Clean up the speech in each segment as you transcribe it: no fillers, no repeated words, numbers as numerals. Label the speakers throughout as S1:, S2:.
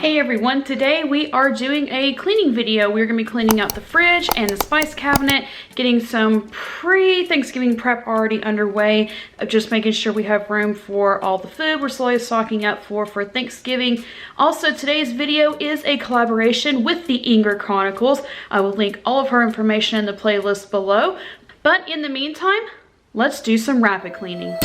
S1: Hey everyone, today we are doing a cleaning video. We're going to be cleaning out the fridge and the spice cabinet, getting some pre-Thanksgiving prep already underway, just making sure we have room for all the food we're slowly stocking up for Thanksgiving. Also, today's video is a collaboration with the Inger Chronicles. I will link all of her information in the playlist below. But in the meantime, let's do some rapid cleaning.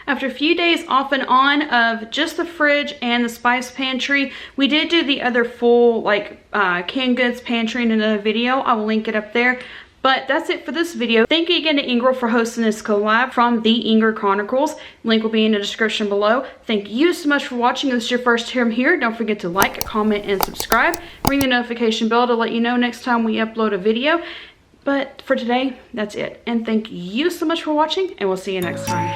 S1: After a few days off and on of just the fridge and the spice pantry, we did do the other full canned goods pantry in another video. I will link it up there. But that's it for this video. Thank you again to Inger for hosting this collab from the Inger Chronicles. Link will be in the description below. Thank you so much for watching. If this is your first time here, don't forget to like, comment, and subscribe. Ring the notification bell to let you know next time we upload a video. But for today, that's it. And thank you so much for watching, and we'll see you next time.